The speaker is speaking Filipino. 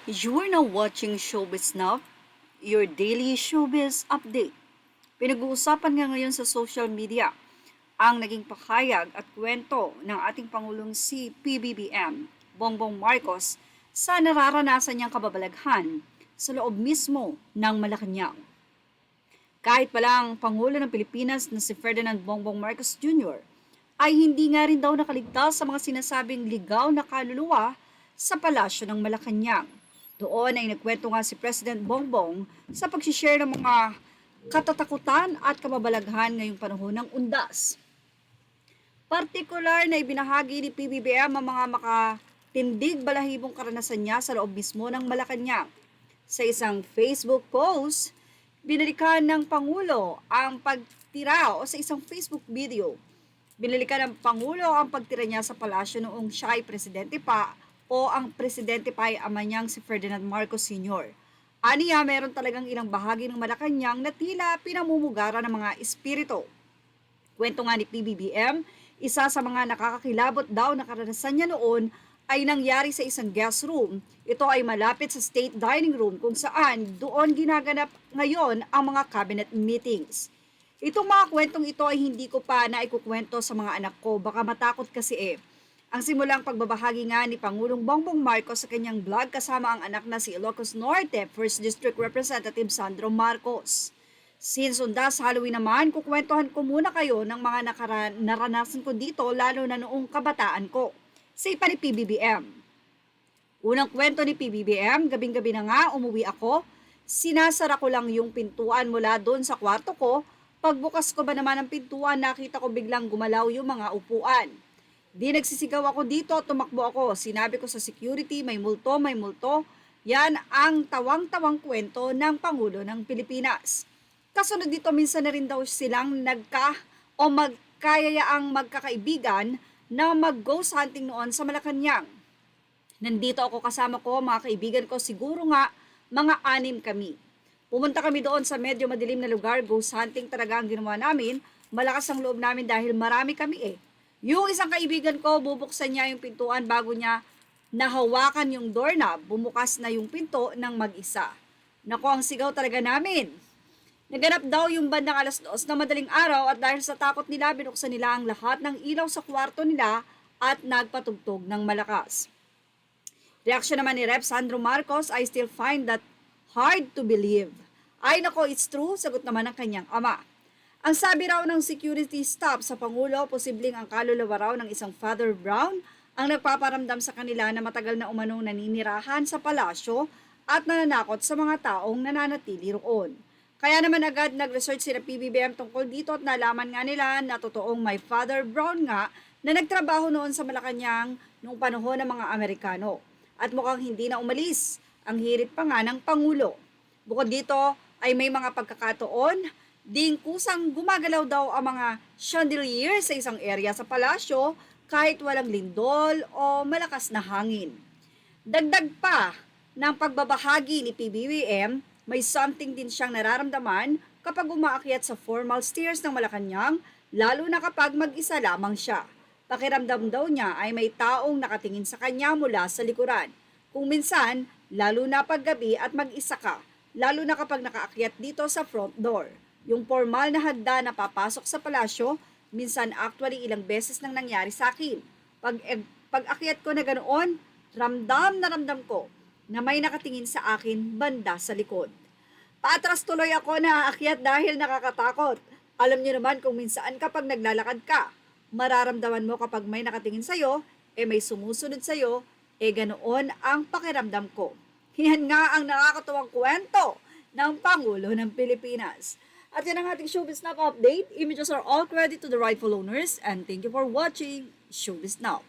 You're now watching Showbiz Now, your daily showbiz update. Pinag-uusapan nga ngayon sa social media ang naging pakayag at kwento ng ating Pangulong si PBBM, Bongbong Marcos, sa nararanasan niyang kababalaghan sa loob mismo ng Malacanang. Kahit palang Pangulo ng Pilipinas na si Ferdinand Bongbong Marcos Jr. ay hindi nga rin daw nakaligtas sa mga sinasabing ligaw na kaluluwa sa palasyo ng Malacanang. Doon ay nagkwento nga si President Bongbong sa pag-share ng mga katatakutan at kababalaghan ngayong panahon ng undas. Partikular na ibinahagi ni PBBM ang mga makatindig balahibong karanasan niya sa loob mismo ng Malacanang. Sa isang Facebook post, binalikan ng Pangulo ang pagtira o sa isang Facebook video, binalikan ng Pangulo ang pagtira niya sa palasyo noong siya ay presidente pa o ang presidente pa ay ama niyang si Ferdinand Marcos Sr. Aniya, meron talagang ilang bahagi ng Malacanang na tila pinamumugara ng mga espiritu. Kwento nga ni PBBM, isa sa mga nakakakilabot daw na karanasan niya noon ay nangyari sa isang guest room. Ito ay malapit sa state dining room kung saan doon ginaganap ngayon ang mga cabinet meetings. Itong mga kwentong ito ay hindi ko pa naikukwento sa mga anak ko, baka matakot kasi Ang simulang pagbabahagi nga ni Pangulong Bongbong Marcos sa kanyang vlog kasama ang anak na si Ilocos Norte 1st District Representative Sandro Marcos. Since undas Halloween naman, kukwentuhan ko muna kayo ng mga naranasan ko dito lalo na noong kabataan ko. Sa ipa ni PBBM. Unang kwento ni PBBM, gabing-gabi na nga umuwi ako, sinasara ko lang yung pintuan mula doon sa kwarto ko, pagbukas ko ba naman ang pintuan nakita ko biglang gumalaw yung mga upuan. Di nagsisigaw ako dito, tumakbo ako. Sinabi ko sa security, may multo, may multo. Yan ang tawang-tawang kwento ng Pangulo ng Pilipinas. Kasunod dito, minsan na rin daw silang magkayayaang magkakaibigan na mag-ghost hunting noon sa Malacanang. Nandito ako kasama ko, mga kaibigan ko, siguro nga mga 6 kami. Pumunta kami doon sa medyo madilim na lugar, ghost hunting talaga ang ginawa namin. Malakas ang loob namin dahil marami kami Yung isang kaibigan ko, bubuksan niya yung pintuan bago niya nahawakan yung doorknob, bumukas na yung pinto ng mag-isa. Naku, ang sigaw talaga namin. Naganap daw yung bandang 2:00 na madaling araw at dahil sa takot nila, binuksan nila ang lahat ng ilaw sa kwarto nila at nagpatugtog ng malakas. Reaksyon naman ni Rep. Sandro Marcos, I still find that hard to believe. Ay nako, it's true, sagot naman ng kanyang ama. Ang sabi raw ng security staff sa Pangulo, posibleng ang kaluluwa raw ng isang Father Brown ang nagpaparamdam sa kanila na matagal na umanong naninirahan sa palasyo at nananakot sa mga taong nananatili roon. Kaya naman agad nag-research sila PBBM tungkol dito at nalaman nga nila na totoong may Father Brown nga na nagtrabaho noon sa Malacanang noong panahon ng mga Amerikano. At mukhang hindi na umalis ang hirit pa nga ng Pangulo. Bukod dito ay may mga pagkakataon ding kusang gumagalaw daw ang mga chandelier sa isang area sa palasyo kahit walang lindol o malakas na hangin. Dagdag pa ng pagbabahagi ni PBBM, may something din siyang nararamdaman kapag umaakyat sa formal stairs ng Malacanang, lalo na kapag mag-isa lamang siya. Pakiramdam daw niya ay may taong nakatingin sa kanya mula sa likuran. Kung minsan, lalo na paggabi at mag-isa ka, lalo na kapag nakaakyat dito sa front door. Yung formal na hagda na papasok sa palasyo, minsan actually ilang beses nang nangyari sa akin. Pag-akyat ko na ganoon, ramdam na ramdam ko na may nakatingin sa akin banda sa likod. Paatras tuloy ako na aakyat dahil nakakatakot. Alam niyo naman kung minsan kapag naglalakad ka, mararamdaman mo kapag may nakatingin sa'yo, may sumusunod sa'yo, ganoon ang pakiramdam ko. Yan nga ang nakakatuwang kwento ng Pangulo ng Pilipinas. At yan ang ating Showbiz Now update. Images are all credit to the rightful owners and thank you for watching Showbiz Now.